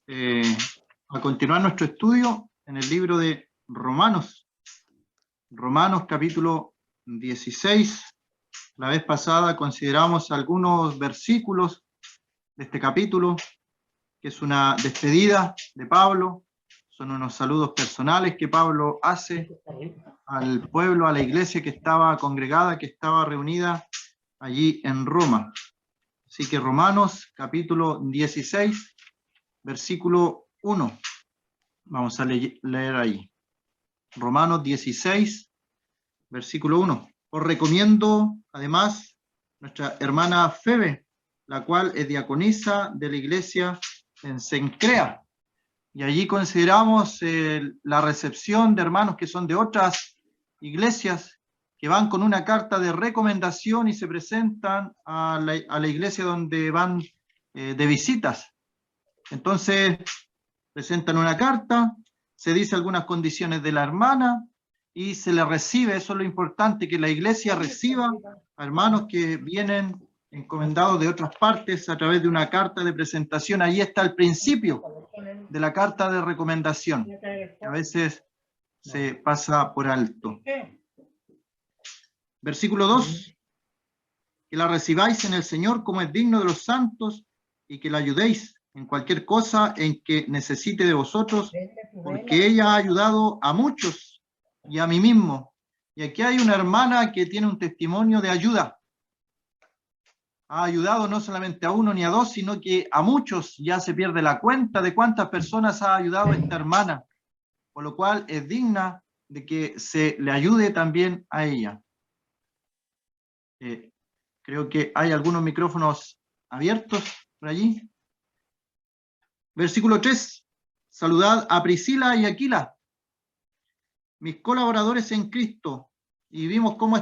eh, a continuar nuestro estudio en el libro de Romanos. Romanos capítulo 16. La vez pasada consideramos algunos versículos de este capítulo, que es una despedida de Pablo. Son unos saludos personales que Pablo hace al pueblo, a la iglesia que estaba congregada, que estaba reunida allí en Roma. Así que Romanos capítulo 16, versículo 1. Vamos a leer ahí. Romanos 16, versículo 1. Os recomiendo además nuestra hermana Febe, la cual es diaconisa de la iglesia en Cencrea. Y allí consideramos la recepción de hermanos que son de otras iglesias, que van con una carta de recomendación y se presentan a la iglesia donde van de visitas. Entonces, presentan una carta, se dice algunas condiciones de la hermana y se le recibe. Eso es lo importante, que la iglesia reciba a hermanos que vienen encomendados de otras partes a través de una carta de presentación. Ahí está el principio de la carta de recomendación, que a veces se pasa por alto. Versículo 2. Que la recibáis en el Señor como es digno de los santos y que la ayudéis en cualquier cosa en que necesite de vosotros, porque ella ha ayudado a muchos y a mí mismo. Y aquí hay una hermana que tiene un testimonio de ayuda. Ha ayudado no solamente a uno ni a dos, sino que a muchos. Ya se pierde la cuenta de cuántas personas ha ayudado esta hermana, por lo cual es digna de que se le ayude también a ella. Creo que hay algunos micrófonos abiertos por allí. Versículo 3. Saludad a Priscila y Aquila, mis colaboradores en Cristo. Y vimos cómo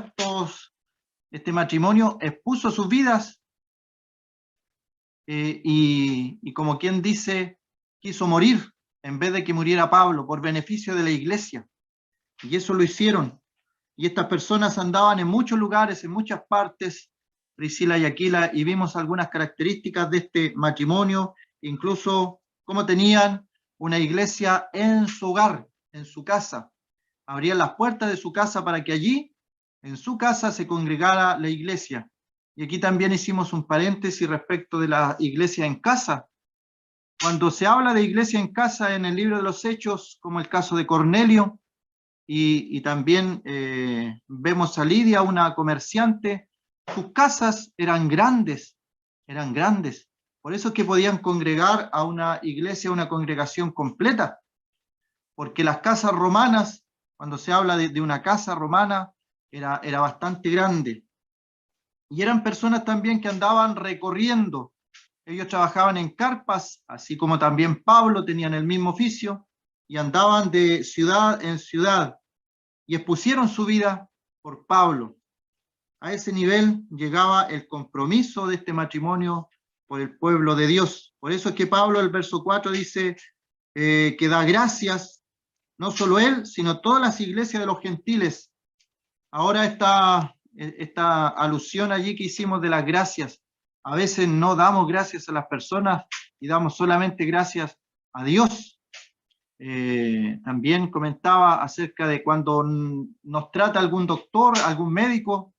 este matrimonio expuso sus vidas y como quien dice, quiso morir en vez de que muriera Pablo por beneficio de la iglesia. Y eso lo hicieron. Y estas personas andaban en muchos lugares, en muchas partes, Priscila y Aquila, y vimos algunas características de este matrimonio, incluso cómo tenían una iglesia en su hogar, en su casa. Abrían las puertas de su casa para que allí, en su casa, se congregara la iglesia. Y aquí también hicimos un paréntesis respecto de la iglesia en casa. Cuando se habla de iglesia en casa en el libro de los Hechos, como el caso de Cornelio, y también vemos a Lidia, una comerciante, sus casas eran grandes. Por eso es que podían congregar a una iglesia, una congregación completa, porque las casas romanas, cuando se habla de una casa romana, era bastante grande. Y eran personas también que andaban recorriendo. Ellos trabajaban en carpas, así como también Pablo, tenían el mismo oficio, y andaban de ciudad en ciudad, y expusieron su vida por Pablo. A ese nivel llegaba el compromiso de este matrimonio por el pueblo de Dios. Por eso es que Pablo, el verso 4, dice que da gracias, no solo él, sino todas las iglesias de los gentiles. Ahora esta alusión allí que hicimos de las gracias, a veces no damos gracias a las personas y damos solamente gracias a Dios. También comentaba acerca de cuando nos trata algún doctor, algún médico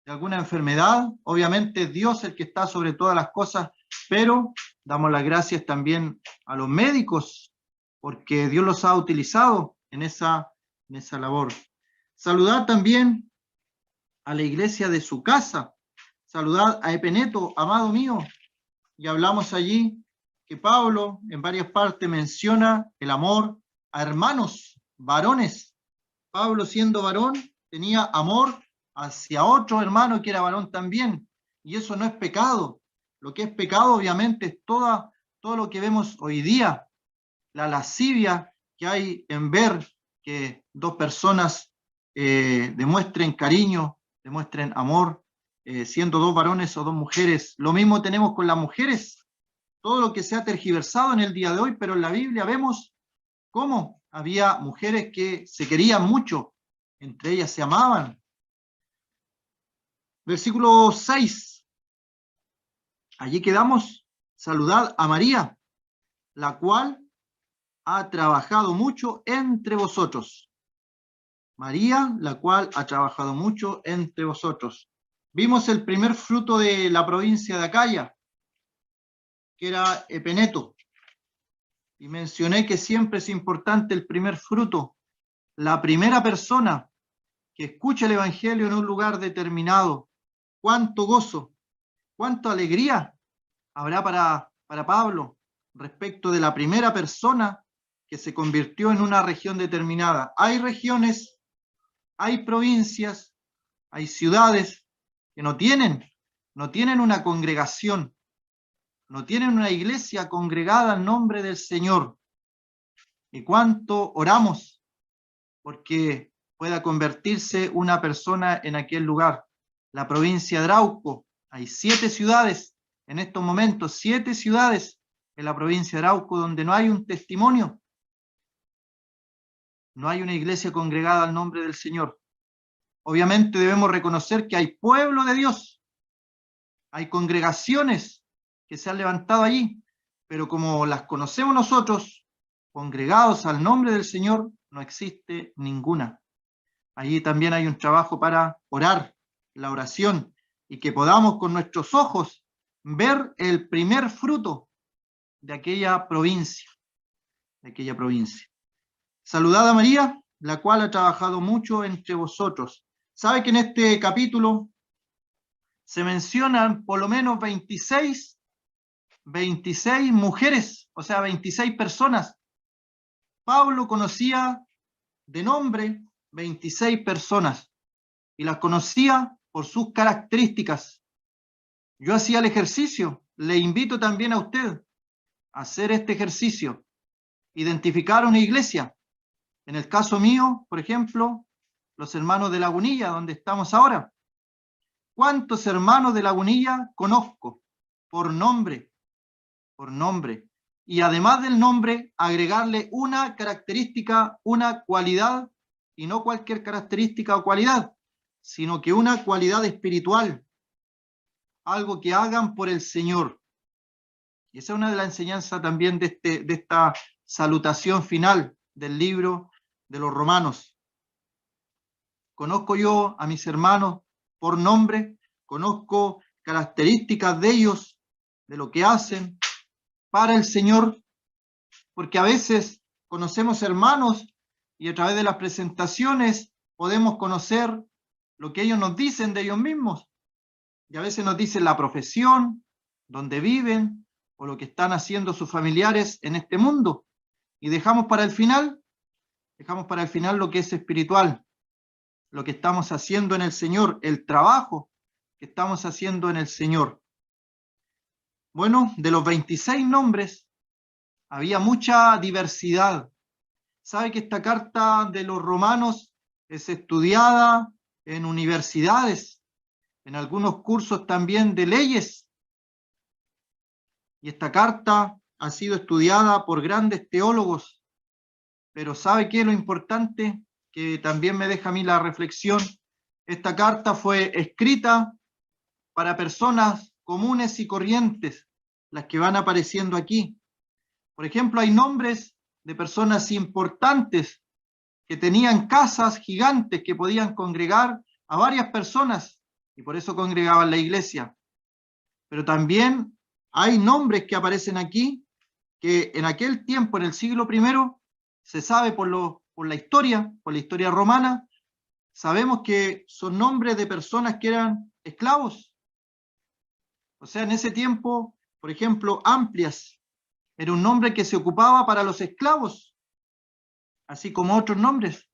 de alguna enfermedad, obviamente es Dios el que está sobre todas las cosas, pero damos las gracias también a los médicos, porque Dios los ha utilizado en esa labor. Saludad también a la iglesia de su casa, saludad a Epeneto, amado mío, y hablamos allí que Pablo en varias partes menciona el amor a hermanos, varones. Pablo, siendo varón, tenía amor hacia otro hermano que era varón también, y eso no es pecado. Lo que es pecado, obviamente, es todo lo que vemos hoy día, la lascivia que hay en ver que dos personas demuestren cariño, demuestren amor, siendo dos varones o dos mujeres. Lo mismo tenemos con las mujeres. Todo lo que se ha tergiversado en el día de hoy, pero en la Biblia vemos cómo había mujeres que se querían mucho, entre ellas se amaban. Versículo 6. Allí quedamos. Saludad a María, la cual ha trabajado mucho entre vosotros. María, la cual ha trabajado mucho entre vosotros. Vimos el primer fruto de la provincia de Acaya, que era Epeneto. Y mencioné que siempre es importante el primer fruto, la primera persona que escucha el Evangelio en un lugar determinado. Cuánto gozo, cuánta alegría habrá para Pablo respecto de la primera persona que se convirtió en una región determinada. Hay regiones, hay provincias, hay ciudades que no tienen una congregación, no tienen una iglesia congregada al nombre del Señor. Y cuánto oramos porque pueda convertirse una persona en aquel lugar. La provincia de Arauco, hay 7 ciudades en estos momentos, 7 ciudades en la provincia de Arauco donde no hay un testimonio, no hay una iglesia congregada al nombre del Señor. Obviamente debemos reconocer que hay pueblo de Dios, hay congregaciones que se han levantado allí, pero como las conocemos nosotros, congregados al nombre del Señor, no existe ninguna. Allí también hay un trabajo para orar, la oración, y que podamos con nuestros ojos ver el primer fruto de aquella provincia, Saludad a María, la cual ha trabajado mucho entre vosotros. ¿Sabe que en este capítulo se mencionan por lo menos 26 mujeres, o sea, 26 personas? Pablo conocía de nombre 26 personas y las conocía por sus características. Yo hacía el ejercicio, le invito también a usted a hacer este ejercicio, identificar una iglesia. En el caso mío, por ejemplo, los hermanos de Lagunilla, donde estamos ahora. ¿Cuántos hermanos de Lagunilla conozco? Por nombre, por nombre. Y además del nombre, agregarle una característica, una cualidad, y no cualquier característica o cualidad, sino que una cualidad espiritual, algo que hagan por el Señor. Y esa es una de las enseñanzas también de esta salutación final del libro de los Romanos. Conozco yo a mis hermanos por nombre, conozco características de ellos, de lo que hacen para el Señor, porque a veces conocemos hermanos y a través de las presentaciones podemos conocer lo que ellos nos dicen de ellos mismos. Y a veces nos dicen la profesión, dónde viven, o lo que están haciendo sus familiares en este mundo. Y dejamos para el final lo que es espiritual, lo que estamos haciendo en el Señor, el trabajo que estamos haciendo en el Señor. Bueno, de los 26 nombres, había mucha diversidad. ¿Sabe que esta carta de los Romanos es estudiada en universidades, en algunos cursos también de leyes? Y esta carta ha sido estudiada por grandes teólogos. Pero ¿sabe qué es lo importante? Que también me deja a mí la reflexión. Esta carta fue escrita para personas comunes y corrientes, las que van apareciendo aquí. Por ejemplo, hay nombres de personas importantes que tenían casas gigantes que podían congregar a varias personas y por eso congregaban la iglesia. Pero también hay nombres que aparecen aquí que en aquel tiempo, en el siglo I, se sabe por la historia romana, sabemos que son nombres de personas que eran esclavos. O sea, en ese tiempo, por ejemplo, Amplias era un nombre que se ocupaba para los esclavos, así como otros nombres.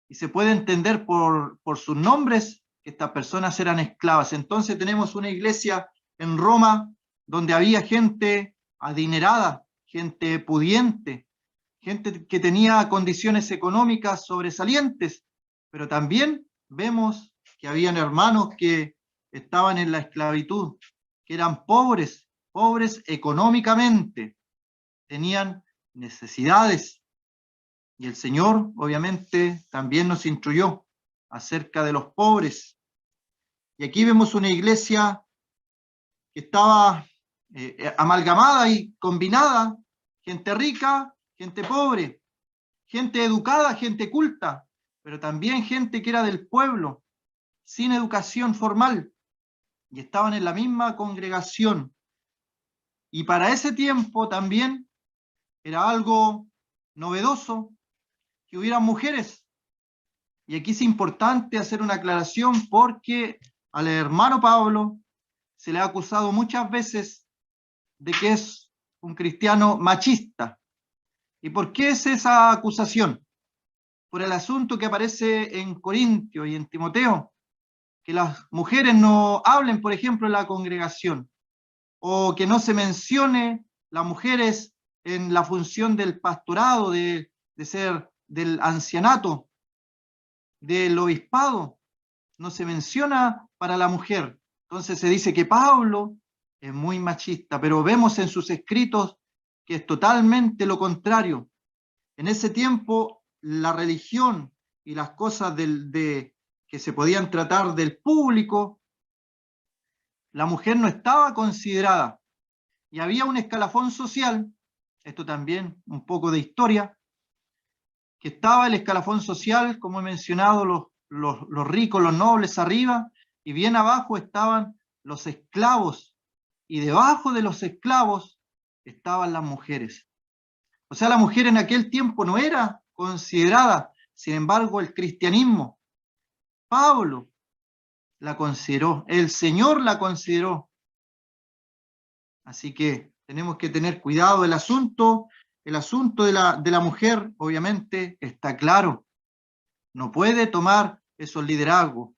Y se puede entender por sus nombres que estas personas eran esclavas. Entonces tenemos una iglesia en Roma donde había gente adinerada, gente pudiente, gente que tenía condiciones económicas sobresalientes, pero también vemos que habían hermanos que estaban en la esclavitud, que eran pobres económicamente, tenían necesidades. Y el Señor, obviamente, también nos instruyó acerca de los pobres. Y aquí vemos una iglesia que estaba amalgamada y combinada gente rica, gente pobre, gente educada, gente culta, pero también gente que era del pueblo, sin educación formal, y estaban en la misma congregación. Y para ese tiempo también era algo novedoso que hubieran mujeres. Y aquí es importante hacer una aclaración porque al hermano Pablo se le ha acusado muchas veces de que es un cristiano machista. ¿Y por qué es esa acusación? Por el asunto que aparece en Corintio y en Timoteo, que las mujeres no hablen, por ejemplo, en la congregación, o que no se mencione las mujeres en la función del pastorado, de ser del ancianato, del obispado, no se menciona para la mujer. Entonces se dice que Pablo es muy machista, pero vemos en sus escritos que es totalmente lo contrario. En ese tiempo, la religión y las cosas que se podían tratar del público, la mujer no estaba considerada. Y había un escalafón social, esto también un poco de historia, que estaba el escalafón social, como he mencionado, los ricos, los nobles arriba, y bien abajo estaban los esclavos, y debajo de los esclavos estaban las mujeres. O sea, la mujer en aquel tiempo no era considerada, sin embargo, el cristianismo, Pablo la consideró, el Señor la consideró. Así que tenemos que tener cuidado. El asunto de la mujer, obviamente, está claro. No puede tomar esos liderazgos.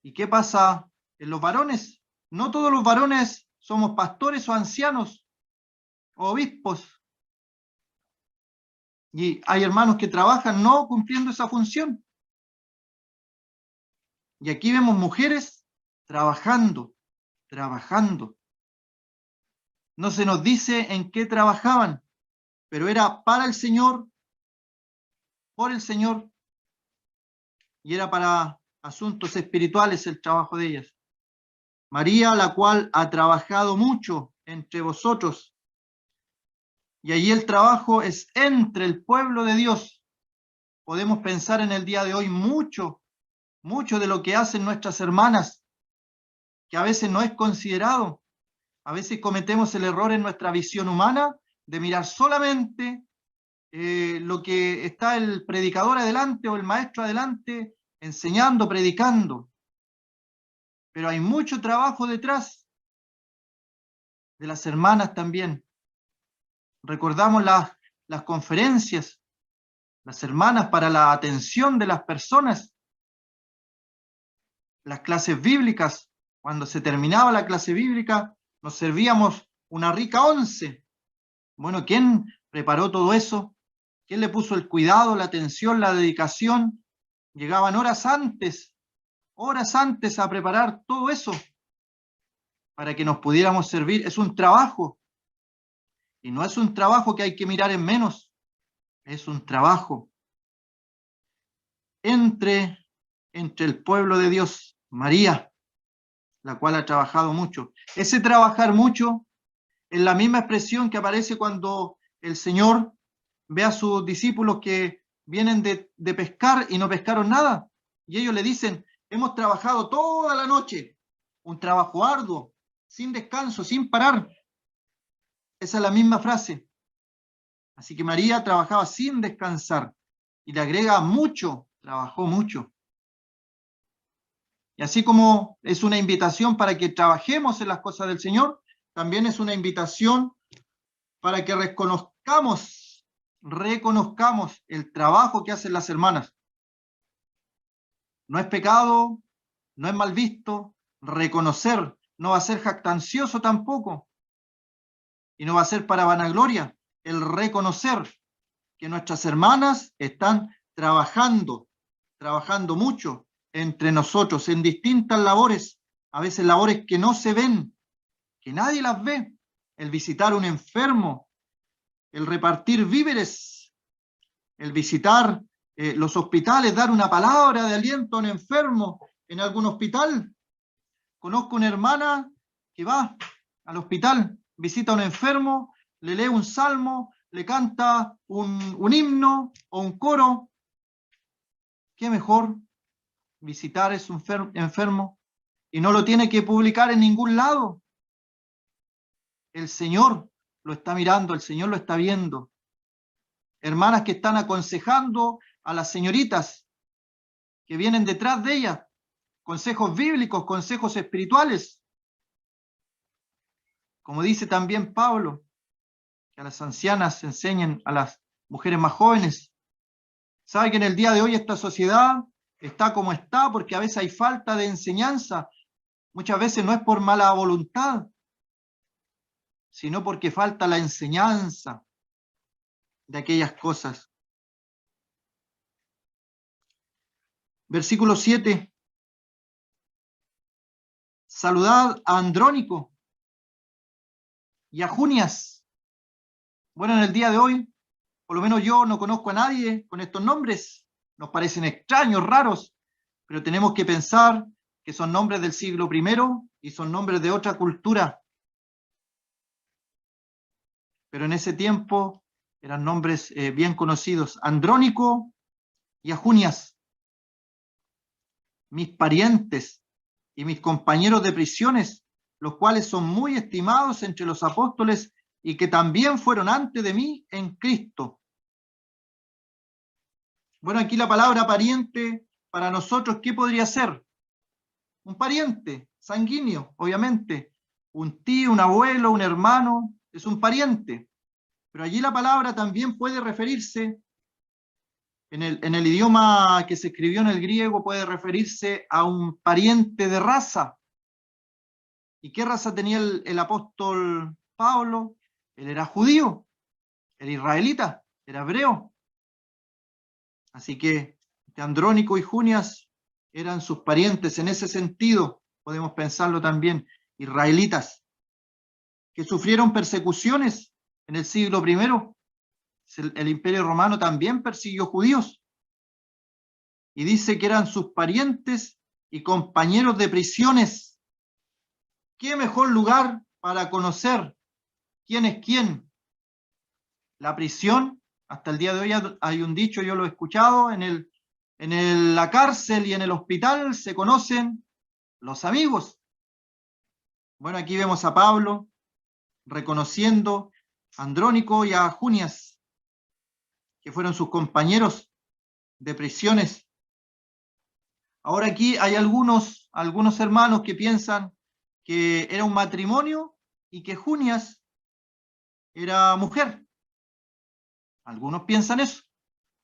¿Y qué pasa en los varones? No todos los varones somos pastores o ancianos o obispos. Y hay hermanos que trabajan no cumpliendo esa función. Y aquí vemos mujeres trabajando. No se nos dice en qué trabajaban, pero era para el Señor, por el Señor, y era para asuntos espirituales el trabajo de ellas. María, la cual ha trabajado mucho entre vosotros, y allí el trabajo es entre el pueblo de Dios. Podemos pensar en el día de hoy mucho de lo que hacen nuestras hermanas, que a veces no es considerado. A veces cometemos el error en nuestra visión humana de mirar solamente lo que está el predicador adelante o el maestro adelante enseñando, predicando. Pero hay mucho trabajo detrás de las hermanas también. Recordamos las conferencias, las hermanas para la atención de las personas, las clases bíblicas. Cuando se terminaba la clase bíblica, nos servíamos una rica once. Bueno, ¿quién preparó todo eso? ¿Quién le puso el cuidado, la atención, la dedicación? Llegaban horas antes a preparar todo eso para que nos pudiéramos servir. Es un trabajo, y no es un trabajo que hay que mirar en menos, es un trabajo entre el pueblo de Dios. María, la cual ha trabajado mucho. Ese trabajar mucho es la misma expresión que aparece cuando el Señor ve a sus discípulos que vienen de pescar y no pescaron nada. Y ellos le dicen, hemos trabajado toda la noche, un trabajo arduo, sin descanso, sin parar. Esa es la misma frase. Así que María trabajaba sin descansar. Y le agrega mucho, trabajó mucho. Y así como es una invitación para que trabajemos en las cosas del Señor, también es una invitación para que reconozcamos el trabajo que hacen las hermanas. No es pecado, no es mal visto, reconocer, no va a ser jactancioso tampoco, y no va a ser para vanagloria, el reconocer que nuestras hermanas están trabajando mucho entre nosotros en distintas labores, a veces labores que no se ven, que nadie las ve, el visitar a un enfermo, el repartir víveres, el visitar los hospitales, dar una palabra de aliento a un enfermo en algún hospital. Conozco una hermana que va al hospital, visita a un enfermo le lee un salmo, le canta un himno o un coro. ¿Qué mejor visitar a ese enfermo? Y no lo tiene que publicar en ningún lado. El Señor lo está mirando, el Señor lo está viendo. Hermanas que están aconsejando a las señoritas que vienen detrás de ellas, consejos bíblicos, consejos espirituales. Como dice también Pablo, que a las ancianas enseñen a las mujeres más jóvenes. Sabe que en el día de hoy esta sociedad está como está porque a veces hay falta de enseñanza. Muchas veces no es por mala voluntad, sino porque falta la enseñanza de aquellas cosas. Versículo 7. Saludad a Andrónico y a Junias. Bueno, en el día de hoy, por lo menos yo no conozco a nadie con estos nombres. Nos parecen extraños, raros, pero tenemos que pensar que son nombres del siglo I y son nombres de otra cultura. Pero en ese tiempo eran nombres bien conocidos. Andrónico y a Junias, mis parientes y mis compañeros de prisiones, los cuales son muy estimados entre los apóstoles y que también fueron antes de mí en Cristo. Bueno, aquí la palabra pariente para nosotros, ¿qué podría ser? Un pariente sanguíneo, obviamente. Un tío, un abuelo, un hermano, es un pariente. Pero allí la palabra también puede referirse, en el idioma que se escribió en el griego, puede referirse a un pariente de raza. ¿Y qué raza tenía el apóstol Pablo? Él era judío, era israelita, era hebreo. Así que Andrónico y Junias eran sus parientes. En ese sentido, podemos pensarlo también, israelitas, que sufrieron persecuciones en el siglo I. El Imperio Romano también persiguió judíos. Y dice que eran sus parientes y compañeros de prisiones. ¿Qué mejor lugar para conocer quién es quién? La prisión, hasta el día de hoy hay un dicho, yo lo he escuchado, la cárcel y en el hospital se conocen los amigos. Bueno, aquí vemos a Pablo reconociendo a Andrónico y a Junias, que fueron sus compañeros de prisiones. Ahora aquí hay algunos hermanos que piensan que era un matrimonio y que Junias era mujer. Algunos piensan eso.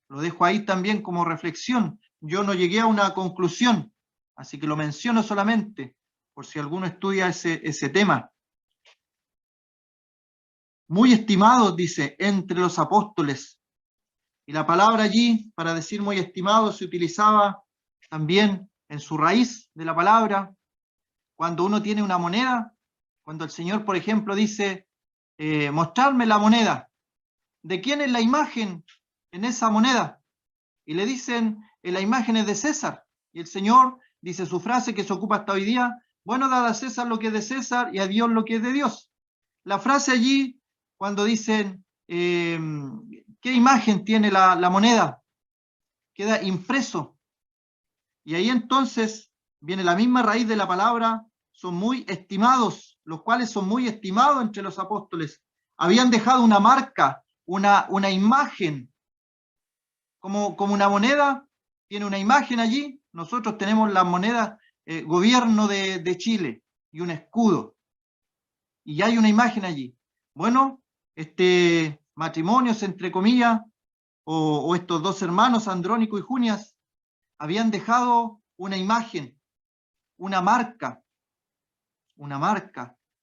Lo dejo ahí también como reflexión. Yo no llegué a una conclusión, así que lo menciono solamente por si alguno estudia ese tema. Muy estimados, dice, entre los apóstoles. Y la palabra allí, para decir muy estimados, se utilizaba también en su raíz de la palabra. Cuando uno tiene una moneda, cuando el Señor, por ejemplo, dice, mostrarme la moneda. ¿De quién es la imagen en esa moneda? Y le dicen, la imagen es de César. Y el Señor dice su frase que se ocupa hasta hoy día, bueno, dad a César lo que es de César y a Dios lo que es de Dios. La frase allí, cuando dicen, ¿qué imagen tiene la moneda? Queda impreso. Y ahí entonces viene la misma raíz de la palabra, son muy estimados, los cuales son muy estimados entre los apóstoles. Habían dejado una marca, una imagen, como una moneda, tiene una imagen allí. Nosotros tenemos la moneda gobierno de Chile y un escudo. Y hay una imagen allí. Bueno, este matrimonios, entre comillas, o estos dos hermanos, Andrónico y Junias, habían dejado una imagen, una marca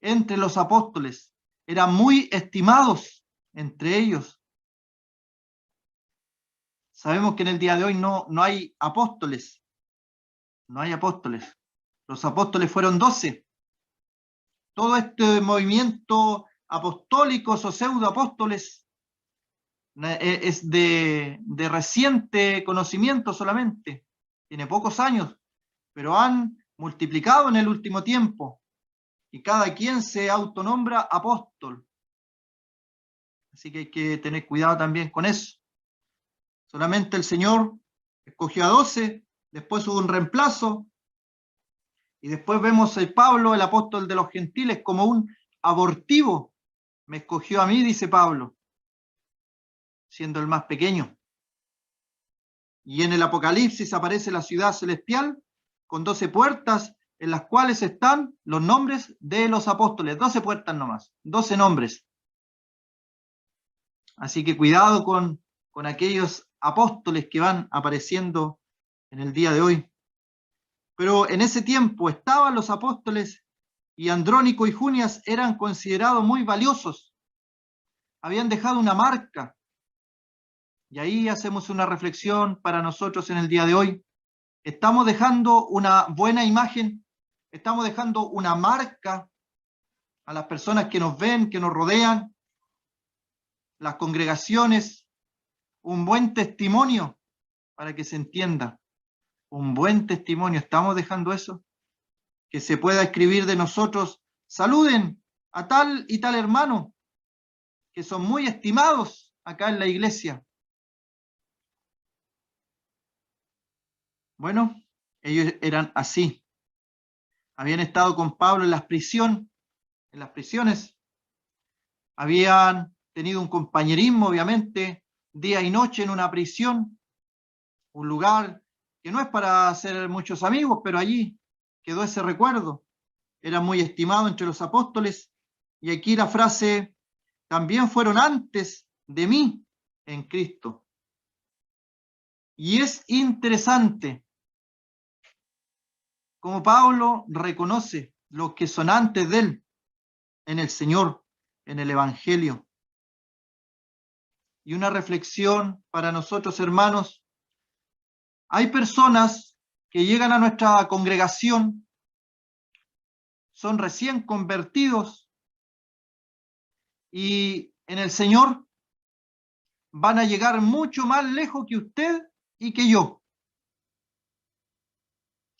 entre los apóstoles. Eran muy estimados entre ellos. Sabemos que en el día de hoy no hay apóstoles. No hay apóstoles. Los apóstoles fueron 12. Todo este movimiento apostólicos o pseudoapóstoles es de reciente conocimiento solamente. Tiene pocos años, pero han multiplicado en el último tiempo. Y cada quien se autonombra apóstol. Así que hay que tener cuidado también con eso. Solamente el Señor escogió a 12, después hubo un reemplazo, y después vemos a Pablo, el apóstol de los gentiles, como un abortivo. Me escogió a mí, dice Pablo, siendo el más pequeño. Y en el Apocalipsis aparece la ciudad celestial con 12 puertas en las cuales están los nombres de los apóstoles. 12 puertas nomás, 12 nombres. Así que cuidado con aquellos apóstoles que van apareciendo en el día de hoy. Pero en ese tiempo estaban los apóstoles y Andrónico y Junias eran considerados muy valiosos. Habían dejado una marca. Y ahí hacemos una reflexión para nosotros en el día de hoy. ¿Estamos dejando una buena imagen? ¿Estamos dejando una marca a las personas que nos ven, que nos rodean, las congregaciones? Un buen testimonio, para que se entienda. Un buen testimonio. ¿Estamos dejando eso? Que se pueda escribir de nosotros: saluden a tal y tal hermano, que son muy estimados acá en la iglesia. Bueno, ellos eran así. Habían estado con Pablo en las prisiones, habían tenido un compañerismo, obviamente, día y noche en una prisión, un lugar que no es para hacer muchos amigos, pero allí quedó ese recuerdo. Era muy estimado entre los apóstoles. Y aquí la frase: también fueron antes de mí en Cristo. Y es interesante como Pablo reconoce los que son antes de él en el Señor, en el Evangelio. Y una reflexión para nosotros, hermanos: hay personas que llegan a nuestra congregación, son recién convertidos y en el Señor van a llegar mucho más lejos que usted y que yo.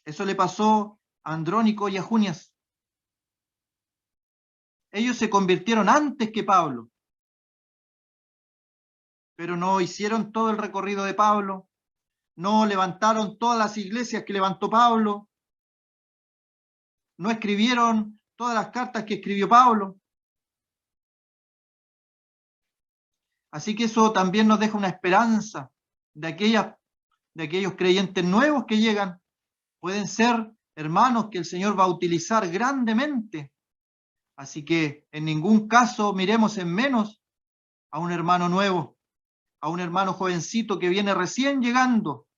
Eso le pasó a Andrónico y a Junias. Ellos se convirtieron antes que Pablo, pero no hicieron todo el recorrido de Pablo, no levantaron todas las iglesias que levantó Pablo, no escribieron todas las cartas que escribió Pablo. Así que eso también nos deja una esperanza de aquellos creyentes nuevos que llegan. Pueden ser hermanos que el Señor va a utilizar grandemente. Así que en ningún caso miremos en menos a un hermano nuevo, a un hermano jovencito que viene recién llegando.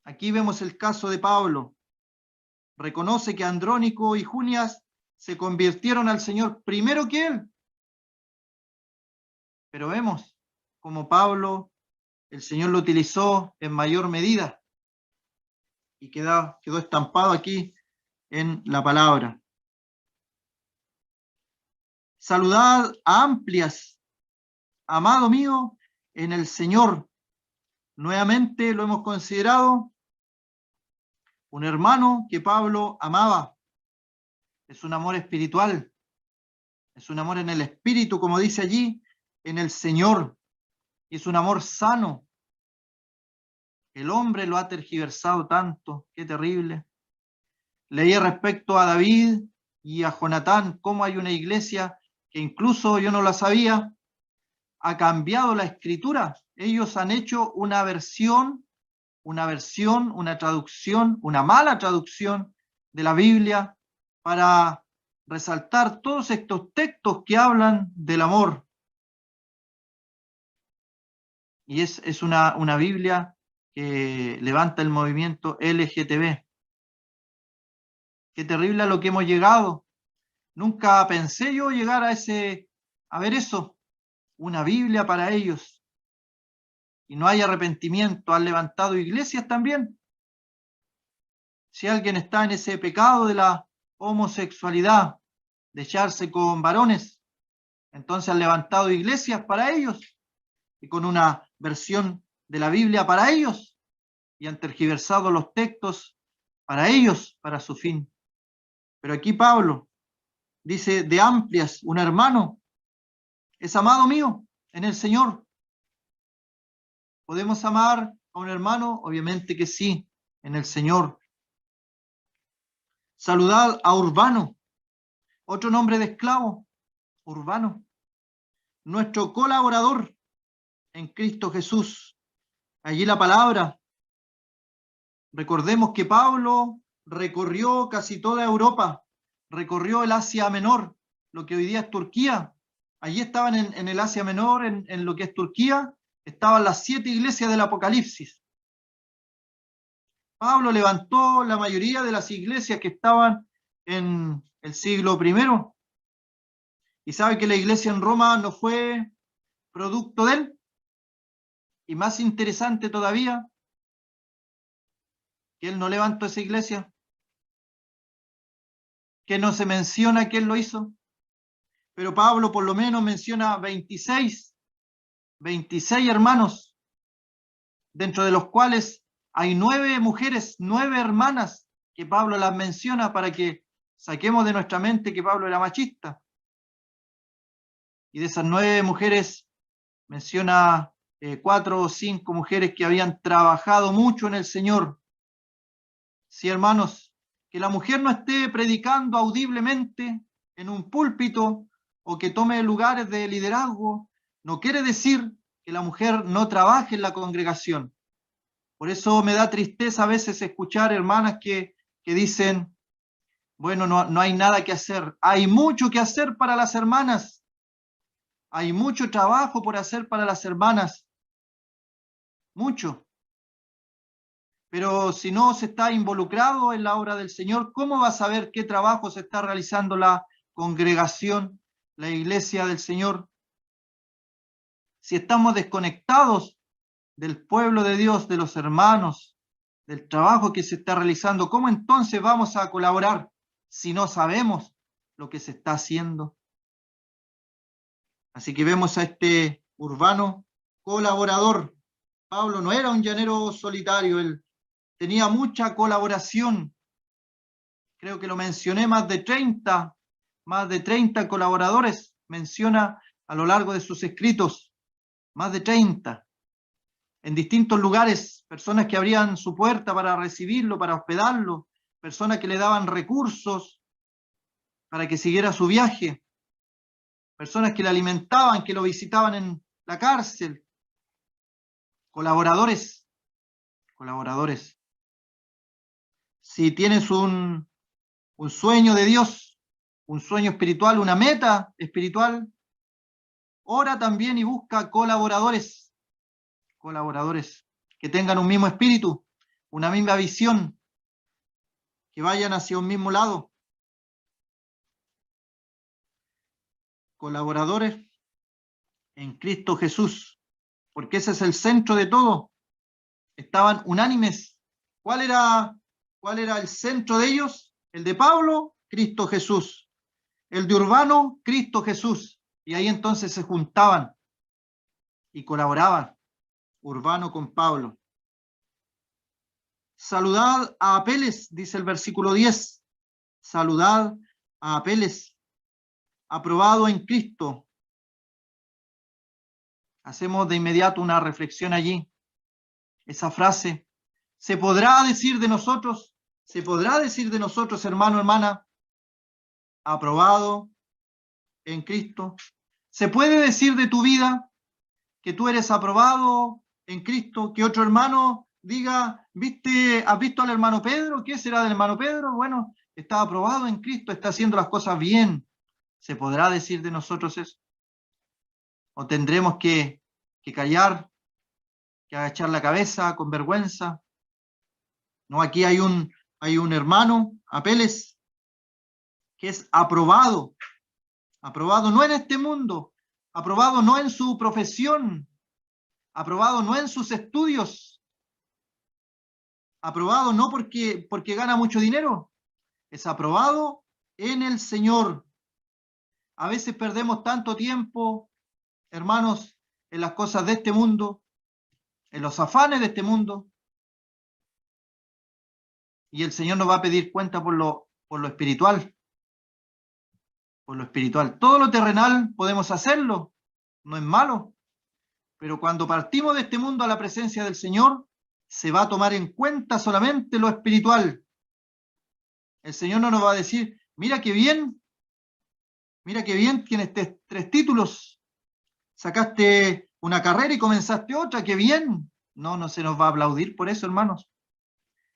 Aquí vemos el caso de Pablo. Reconoce que Andrónico y Junias se convirtieron al Señor primero que él. Pero vemos como Pablo, el Señor lo utilizó en mayor medida y quedó estampado aquí en la palabra. Saludad a Amplias, amado mío en el Señor. Nuevamente lo hemos considerado un hermano que Pablo amaba. Es un amor espiritual, es un amor en el espíritu, como dice allí, en el Señor. Y es un amor sano. El hombre lo ha tergiversado tanto, qué terrible. Leí respecto a David y a Jonatán cómo hay una iglesia que incluso yo no la sabía, ha cambiado la escritura. Ellos han hecho una traducción, una mala traducción de la Biblia para resaltar todos estos textos que hablan del amor. Y es una Biblia que levanta el movimiento LGTB. Qué terrible a lo que hemos llegado. Nunca pensé yo llegar a ver eso, una Biblia para ellos. Y no hay arrepentimiento. Han levantado iglesias también. Si alguien está en ese pecado de la homosexualidad, de echarse con varones, entonces han levantado iglesias para ellos y con una versión de la Biblia para ellos y han tergiversado los textos para ellos, para su fin. Pero aquí Pablo dice: de Amplias, un hermano ¿Es amado mío en el Señor? ¿Podemos amar a un hermano? Obviamente que sí, en el Señor. Saludad a Urbano, otro nombre de esclavo, Urbano, nuestro colaborador en Cristo Jesús. Allí la palabra. Recordemos que Pablo recorrió casi toda Europa, recorrió el Asia Menor, lo que hoy día es Turquía. Allí estaban en el Asia Menor, en lo que es Turquía, estaban las 7 iglesias del Apocalipsis. Pablo levantó la mayoría de las iglesias que estaban en el siglo I. Y sabe que la iglesia en Roma no fue producto de él. Y más interesante todavía, que él no levantó esa iglesia, que no se menciona que él lo hizo. Pero Pablo por lo menos menciona 26 hermanos, dentro de los cuales hay 9 mujeres, 9 hermanas, que Pablo las menciona para que saquemos de nuestra mente que Pablo era machista. Y de esas 9 mujeres menciona 4 o 5 mujeres que habían trabajado mucho en el Señor. Sí, hermanos, que la mujer no esté predicando audiblemente en un púlpito o que tome lugares de liderazgo, no quiere decir que la mujer no trabaje en la congregación. Por eso me da tristeza a veces escuchar hermanas que dicen, bueno, no hay nada que hacer. Hay mucho que hacer para las hermanas. Hay mucho trabajo por hacer para las hermanas. Mucho. Pero si no se está involucrado en la obra del Señor, ¿cómo va a saber qué trabajo se está realizando la congregación, la iglesia del Señor? Si estamos desconectados del pueblo de Dios, de los hermanos, del trabajo que se está realizando, ¿cómo entonces vamos a colaborar si no sabemos lo que se está haciendo? Así que vemos a este Urbano colaborador. Pablo no era un llanero solitario, él tenía mucha colaboración. Creo que lo mencioné, más de 30 colaboradores menciona a lo largo de sus escritos, más de 30, en distintos lugares, personas que abrían su puerta para recibirlo, para hospedarlo, personas que le daban recursos para que siguiera su viaje, personas que le alimentaban, que lo visitaban en la cárcel, colaboradores. Si tienes un sueño de Dios, un sueño espiritual, una meta espiritual, ora también y busca colaboradores que tengan un mismo espíritu, una misma visión, que vayan hacia un mismo lado. Colaboradores en Cristo Jesús, porque ese es el centro de todo. Estaban unánimes. ¿Cuál era el centro de ellos? El de Pablo, Cristo Jesús. El de Urbano, Cristo Jesús. Y ahí entonces se juntaban y colaboraban, Urbano con Pablo. Saludad a Apeles, dice el versículo 10. Saludad a Apeles, aprobado en Cristo. Hacemos de inmediato una reflexión allí. Esa frase, ¿se podrá decir de nosotros? ¿Se podrá decir de nosotros, hermano, hermana, aprobado en Cristo? ¿Se puede decir de tu vida que tú eres aprobado en Cristo? Que otro hermano diga, ¿has visto al hermano Pedro? ¿Qué será del hermano Pedro? Bueno, está aprobado en Cristo, está haciendo las cosas bien. ¿Se podrá decir de nosotros eso? ¿O tendremos que callar, que agachar la cabeza con vergüenza? No, aquí hay un hermano, Apeles, que es aprobado no en este mundo, aprobado no en su profesión, aprobado no en sus estudios, aprobado no porque gana mucho dinero, es aprobado en el Señor. A veces perdemos tanto tiempo, hermanos, en las cosas de este mundo, en los afanes de este mundo, y el Señor nos va a pedir cuenta por lo espiritual. Por lo espiritual. Todo lo terrenal podemos hacerlo, no es malo, pero cuando partimos de este mundo a la presencia del Señor, se va a tomar en cuenta solamente lo espiritual. El Señor no nos va a decir, mira qué bien, tienes tres títulos, sacaste una carrera y comenzaste otra, qué bien. No, no se nos va a aplaudir por eso, hermanos.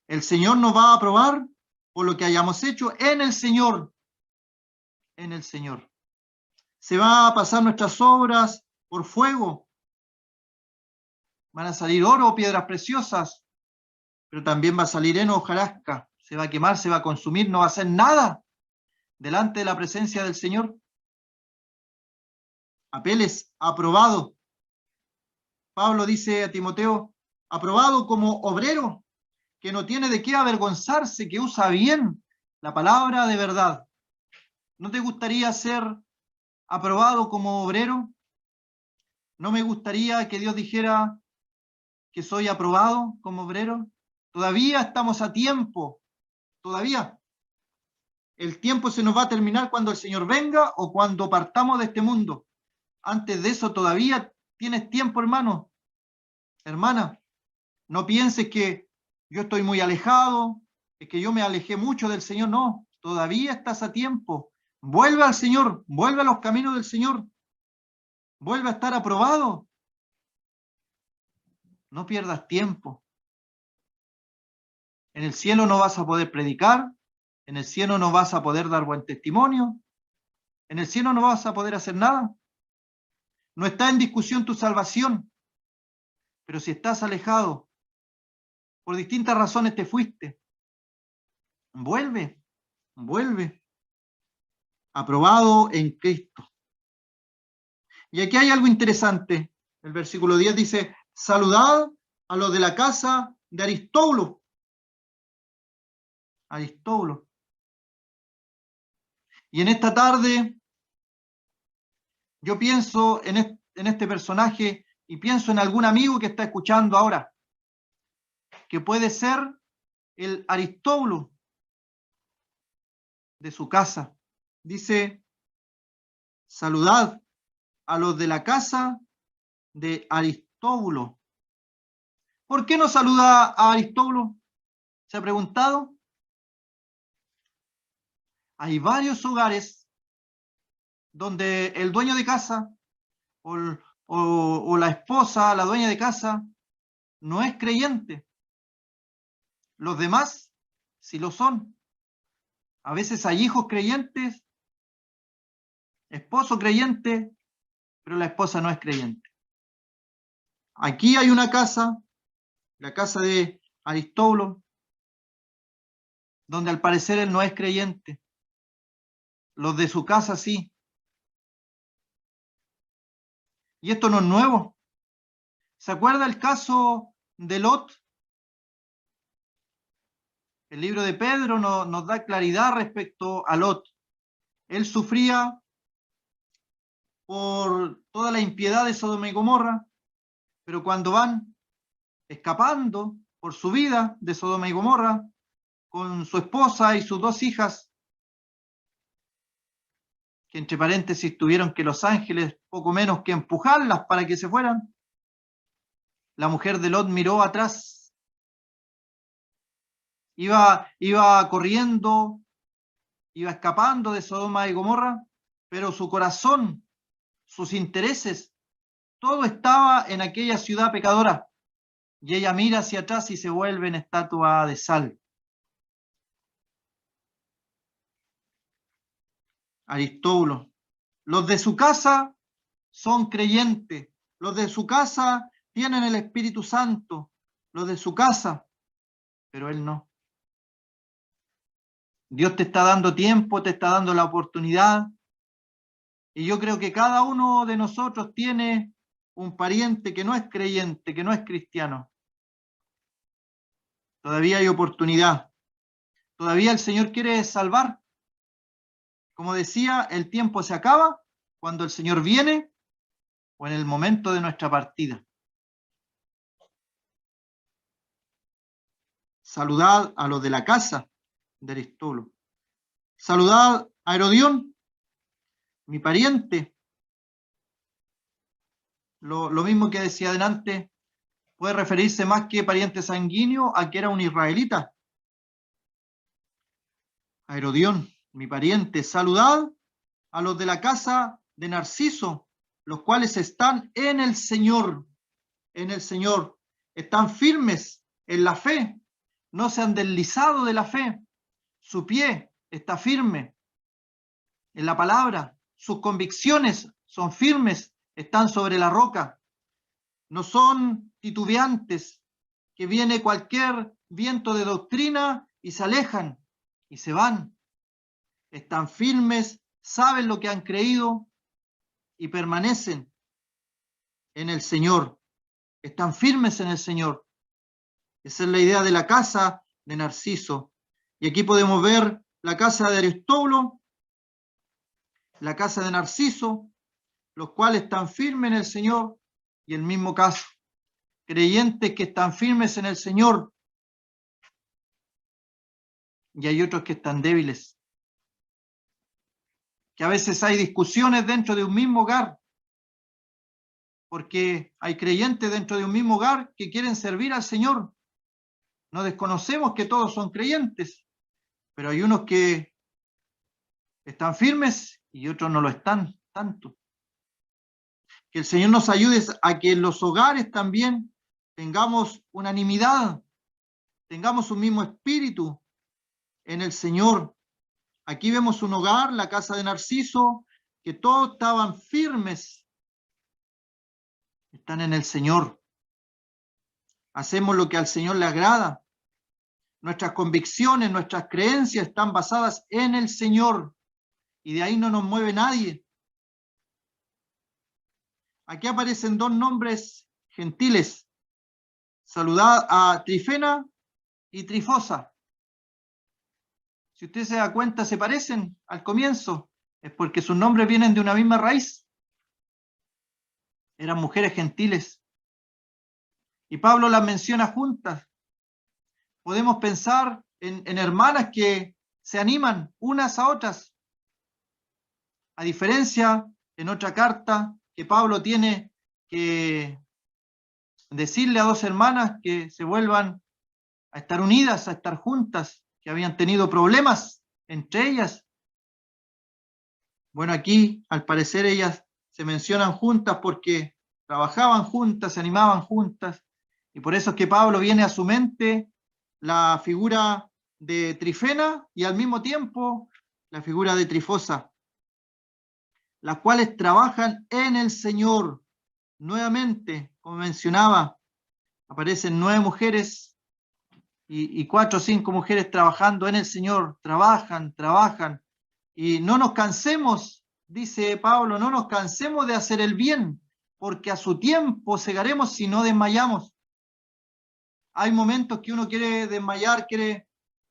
El Señor nos va a aprobar por lo que hayamos hecho en el Señor. En el Señor. Se va a pasar nuestras obras por fuego. Van a salir oro o piedras preciosas, pero también va a salir heno o hojarasca. Se va a quemar, se va a consumir, no va a hacer nada delante de la presencia del Señor. Apeles, aprobado. Pablo dice a Timoteo, aprobado como obrero, que no tiene de qué avergonzarse, que usa bien la palabra de verdad. ¿No te gustaría ser aprobado como obrero? ¿No me gustaría que Dios dijera que soy aprobado como obrero? Todavía estamos a tiempo, todavía. El tiempo se nos va a terminar cuando el Señor venga o cuando partamos de este mundo. Antes de eso todavía tienes tiempo, hermano, hermana. No pienses que yo estoy muy alejado, es que yo me alejé mucho del Señor. No, todavía estás a tiempo. Vuelve al Señor, vuelve a los caminos del Señor. Vuelve a estar aprobado. No pierdas tiempo. En el cielo no vas a poder predicar, en el cielo no vas a poder dar buen testimonio, en el cielo no vas a poder hacer nada. No está en discusión tu salvación, pero si estás alejado, por distintas razones te fuiste, vuelve, vuelve, aprobado en Cristo. Y aquí hay algo interesante. El versículo 10 dice, saludad a los de la casa de Aristóbulo. Aristóbulo. Y en esta tarde yo pienso en este personaje y pienso en algún amigo que está escuchando ahora, que puede ser el Aristóbulo de su casa. Dice, saludad a los de la casa de Aristóbulo. ¿Por qué no saluda a Aristóbulo? ¿Se ha preguntado? Hay varios hogares donde el dueño de casa o la esposa, la dueña de casa, no es creyente. Los demás sí lo son. A veces hay hijos creyentes, esposo creyente, pero la esposa no es creyente. Aquí hay una casa, la casa de Aristóbulo, donde al parecer él no es creyente. Los de su casa sí. Y esto no es nuevo. ¿Se acuerda el caso de Lot? El libro de Pedro nos da claridad respecto a Lot. Él sufría por toda la impiedad de Sodoma y Gomorra, pero cuando van escapando por su vida de Sodoma y Gomorra, con su esposa y sus dos hijas, que entre paréntesis tuvieron que los ángeles poco menos que empujarlas para que se fueran, la mujer de Lot miró atrás, iba corriendo, iba escapando de Sodoma y Gomorra, pero su corazón, sus intereses, todo estaba en aquella ciudad pecadora. Y ella mira hacia atrás y se vuelve en estatua de sal. Aristóbulo. Los de su casa son creyentes. Los de su casa tienen el Espíritu Santo. Los de su casa, pero él no. Dios te está dando tiempo, te está dando la oportunidad. Y yo creo que cada uno de nosotros tiene un pariente que no es creyente, que no es cristiano. Todavía hay oportunidad. Todavía el Señor quiere salvar. Como decía, el tiempo se acaba cuando el Señor viene o en el momento de nuestra partida. Saludad a los de la casa de Aristóbulo. Saludad a Herodión, mi pariente. Lo mismo que decía adelante, puede referirse más que pariente sanguíneo a que era un israelita. A Herodión, mi pariente, saludad a los de la casa de Narciso, los cuales están en el Señor, están firmes en la fe, no se han deslizado de la fe, su pie está firme en la palabra, sus convicciones son firmes, están sobre la roca, no son titubeantes, que viene cualquier viento de doctrina y se alejan y se van. Están firmes, saben lo que han creído y permanecen en el Señor. Están firmes en el Señor. Esa es la idea de la casa de Narciso. Y aquí podemos ver la casa de Aristóbulo, la casa de Narciso, los cuales están firmes en el Señor, y el mismo caso, creyentes que están firmes en el Señor, y hay otros que están débiles, que a veces hay discusiones dentro de un mismo hogar, porque hay creyentes dentro de un mismo hogar que quieren servir al Señor. No desconocemos que todos son creyentes, pero hay unos que están firmes y otros no lo están tanto. Que el Señor nos ayude a que en los hogares también tengamos unanimidad, tengamos un mismo espíritu en el Señor. Aquí vemos un hogar, la casa de Narciso, que todos estaban firmes, están en el Señor. Hacemos lo que al Señor le agrada. Nuestras convicciones, nuestras creencias están basadas en el Señor y de ahí no nos mueve nadie. Aquí aparecen dos nombres gentiles. Saludad a Trifena y Trifosa. Si usted se da cuenta, se parecen al comienzo. Es porque sus nombres vienen de una misma raíz. Eran mujeres gentiles. Y Pablo las menciona juntas. Podemos pensar en hermanas que se animan unas a otras. A diferencia, en otra carta, que Pablo tiene que decirle a dos hermanas que se vuelvan a estar unidas, a estar juntas, que habían tenido problemas entre ellas. Bueno, aquí al parecer ellas se mencionan juntas porque trabajaban juntas, se animaban juntas, y por eso es que Pablo viene a su mente la figura de Trifena y al mismo tiempo la figura de Trifosa, las cuales trabajan en el Señor. Nuevamente, como mencionaba, aparecen 9 mujeres y 4 o 5 mujeres trabajando en el Señor, trabajan, y no nos cansemos, dice Pablo, no nos cansemos de hacer el bien, porque a su tiempo segaremos si no desmayamos. Hay momentos que uno quiere desmayar, quiere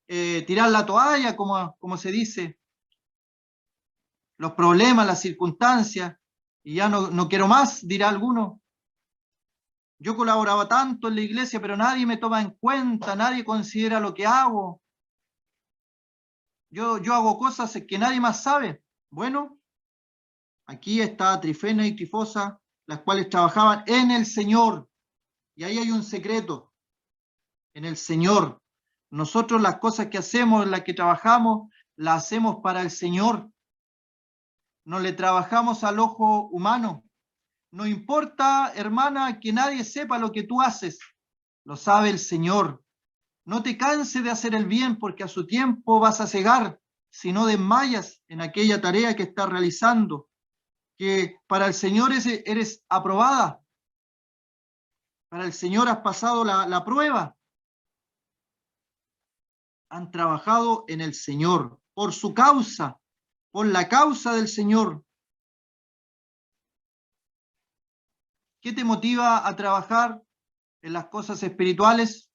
tirar la toalla, como se dice, los problemas, las circunstancias, y ya no quiero más, dirá alguno. Yo colaboraba tanto en la iglesia, pero nadie me toma en cuenta, nadie considera lo que hago. Yo hago cosas que nadie más sabe. Bueno, aquí está Trifena y Trifosa, las cuales trabajaban en el Señor. Y ahí hay un secreto, en el Señor. Nosotros las cosas que hacemos, las que trabajamos, las hacemos para el Señor. No le trabajamos al ojo humano. No importa, hermana, que nadie sepa lo que tú haces. Lo sabe el Señor. No te canses de hacer el bien, porque a su tiempo vas a cegar, si no desmayas en aquella tarea que estás realizando, que para el Señor eres aprobada. Para el Señor has pasado la prueba. Han trabajado en el Señor, por su causa, por la causa del Señor. ¿Qué te motiva a trabajar en las cosas espirituales?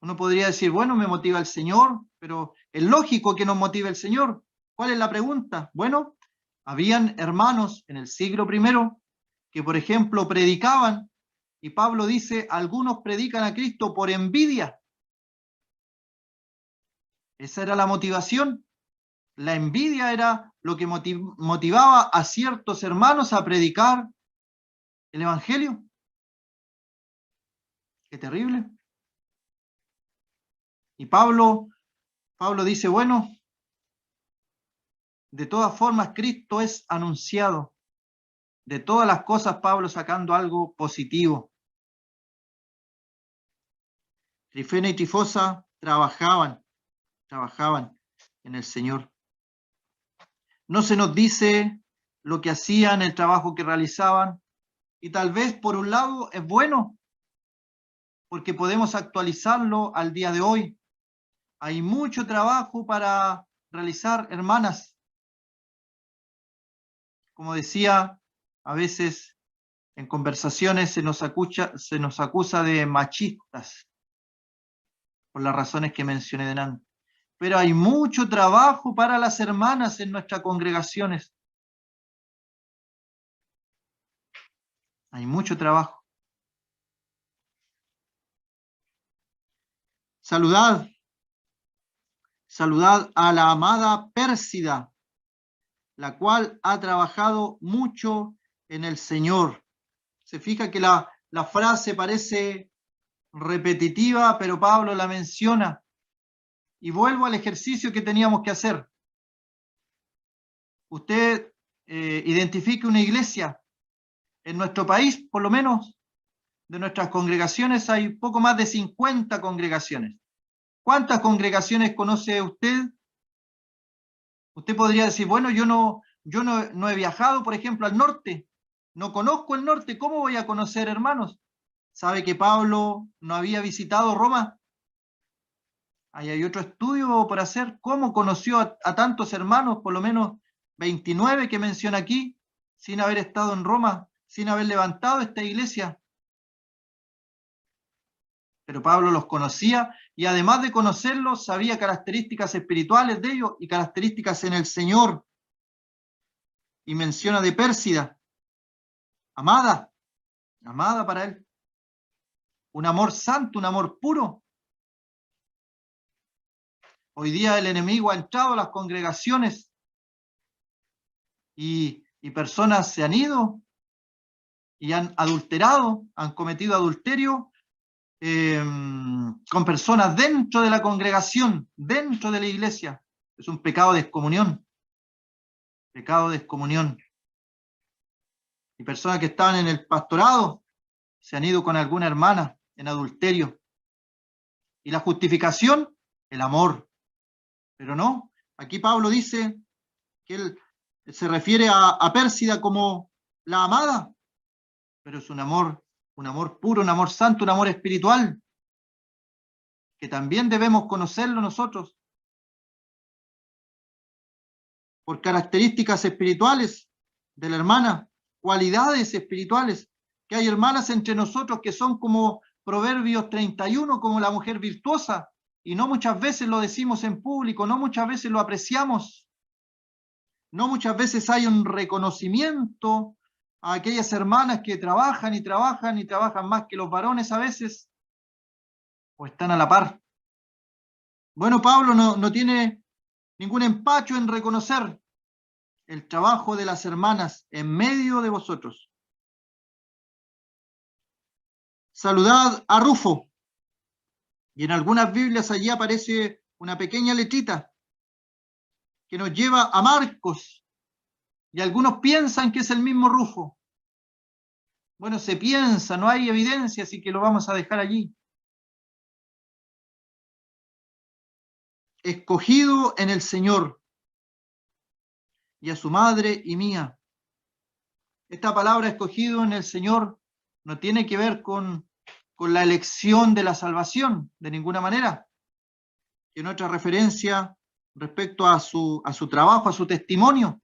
Uno podría decir, bueno, me motiva el Señor, pero es lógico que nos motive el Señor. ¿Cuál es la pregunta? Bueno, habían hermanos en el siglo I que, por ejemplo, predicaban, y Pablo dice, algunos predican a Cristo por envidia. Esa era la motivación. La envidia era lo que motivaba a ciertos hermanos a predicar el Evangelio. Qué terrible. Y Pablo dice, bueno, de todas formas Cristo es anunciado. De todas las cosas, Pablo sacando algo positivo. Trifena y Trifosa trabajaban en el Señor. No se nos dice lo que hacían, el trabajo que realizaban, y tal vez por un lado es bueno, porque podemos actualizarlo al día de hoy. Hay mucho trabajo para realizar, hermanas. Como decía, a veces en conversaciones se nos acusa de machistas, por las razones que mencioné delante. Pero hay mucho trabajo para las hermanas en nuestras congregaciones. Hay mucho trabajo. Saludad a la amada Pérsida, la cual ha trabajado mucho en el Señor. Se fija que la frase parece repetitiva, pero Pablo la menciona. Y vuelvo al ejercicio que teníamos que hacer. Usted identifique una iglesia. En nuestro país, por lo menos, de nuestras congregaciones, hay poco más de 50 congregaciones. ¿Cuántas congregaciones conoce usted? Usted podría decir, bueno, yo no he viajado, por ejemplo, al norte. No conozco el norte. ¿Cómo voy a conocer, hermanos? ¿Sabe que Pablo no había visitado Roma? Ahí hay otro estudio por hacer. ¿Cómo conoció a tantos hermanos, por lo menos 29 que menciona aquí, sin haber estado en Roma, sin haber levantado esta iglesia? Pero Pablo los conocía y además de conocerlos, sabía características espirituales de ellos y características en el Señor. Y menciona de Pérsida, amada para él. Un amor santo, un amor puro. Hoy día el enemigo ha entrado a las congregaciones y personas se han ido y han adulterado, han cometido adulterio con personas dentro de la congregación, dentro de la iglesia. Es un pecado de excomunión. Pecado de excomunión. Y personas que estaban en el pastorado se han ido con alguna hermana en adulterio. Y la justificación, el amor. Pero no, aquí Pablo dice que él se refiere a Pérsida como la amada, pero es un amor puro, un amor santo, un amor espiritual, que también debemos conocerlo nosotros por características espirituales de la hermana, cualidades espirituales, que hay hermanas entre nosotros que son como Proverbios 31, como la mujer virtuosa, y no muchas veces lo decimos en público, no muchas veces lo apreciamos, no muchas veces hay un reconocimiento a aquellas hermanas que trabajan y trabajan y trabajan más que los varones a veces, o están a la par. Bueno, Pablo no tiene ningún empacho en reconocer el trabajo de las hermanas en medio de vosotros. Saludad a Rufo. Y en algunas Biblias allí aparece una pequeña letrita que nos lleva a Marcos. Y algunos piensan que es el mismo Rufo. Bueno, se piensa, no hay evidencia, así que lo vamos a dejar allí. Escogido en el Señor, y a su madre y mía. Esta palabra escogido en el Señor no tiene que ver con la elección de la salvación, de ninguna manera. Y en otra referencia respecto a su trabajo, a su testimonio,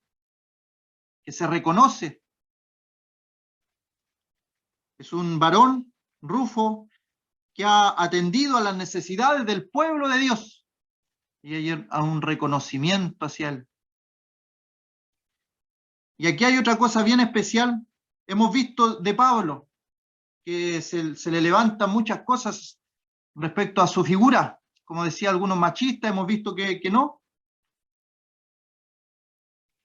que se reconoce. Es un varón, Rufo, que ha atendido a las necesidades del pueblo de Dios y hay a un reconocimiento hacia él. Y aquí hay otra cosa bien especial. Hemos visto de Pablo que se le levantan muchas cosas respecto a su figura. Como decía algunos machistas, hemos visto que no.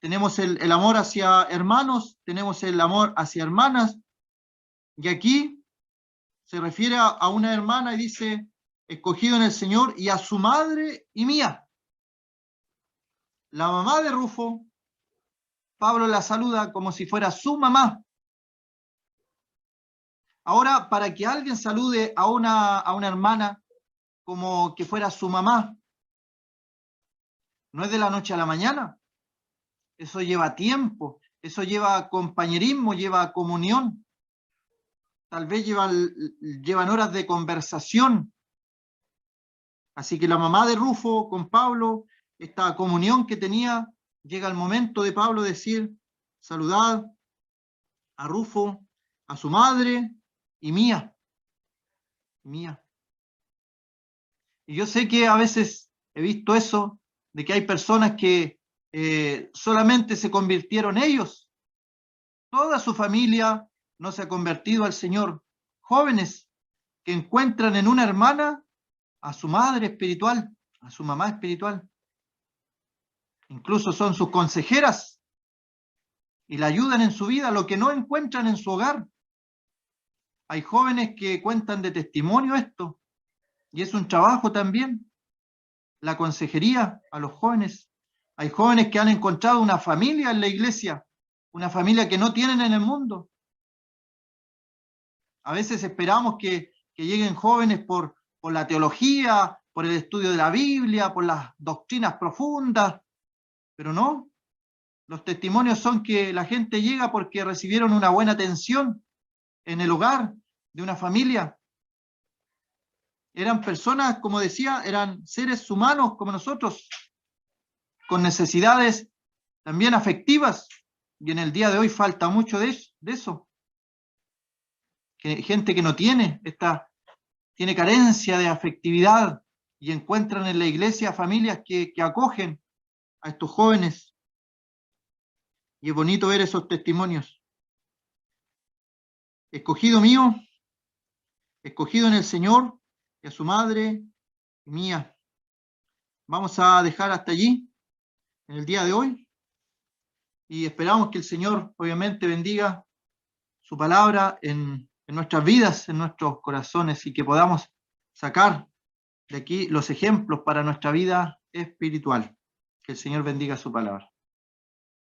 tenemos el amor hacia hermanos, tenemos el amor hacia hermanas, y aquí se refiere a una hermana y dice, escogido en el Señor, y a su madre y mía. La mamá de Rufo, Pablo la saluda como si fuera su mamá. Ahora, para que alguien salude a una hermana como que fuera su mamá, no es de la noche a la mañana. Eso lleva tiempo, eso lleva compañerismo, lleva comunión. Tal vez llevan horas de conversación. Así que la mamá de Rufo con Pablo, esta comunión que tenía, llega el momento de Pablo decir, saludad a Rufo, a su madre y mía. Mía. Y yo sé que a veces he visto eso, de que hay personas que solamente se convirtieron ellos. Toda su familia no se ha convertido al Señor. Jóvenes que encuentran en una hermana a su madre espiritual, a su mamá espiritual. Incluso son sus consejeras y la ayudan en su vida, lo que no encuentran en su hogar. Hay jóvenes que cuentan de testimonio esto, y es un trabajo también, la consejería a los jóvenes. Hay jóvenes que han encontrado una familia en la iglesia, una familia que no tienen en el mundo. A veces esperamos que lleguen jóvenes por la teología, por el estudio de la Biblia, por las doctrinas profundas, pero no. Los testimonios son que la gente llega porque recibieron una buena atención en el hogar de una familia. Eran personas, como decía, eran seres humanos como nosotros, con necesidades también afectivas, y en el día de hoy falta mucho de eso. Gente que no tiene carencia de afectividad, y encuentran en la iglesia familias que acogen a estos jóvenes, y es bonito ver esos testimonios. Escogido mío, escogido en el Señor, y a su madre mía. Vamos a dejar hasta allí en el día de hoy, y esperamos que el Señor obviamente bendiga su palabra en nuestras vidas, en nuestros corazones, y que podamos sacar de aquí los ejemplos para nuestra vida espiritual. Que el Señor bendiga su palabra.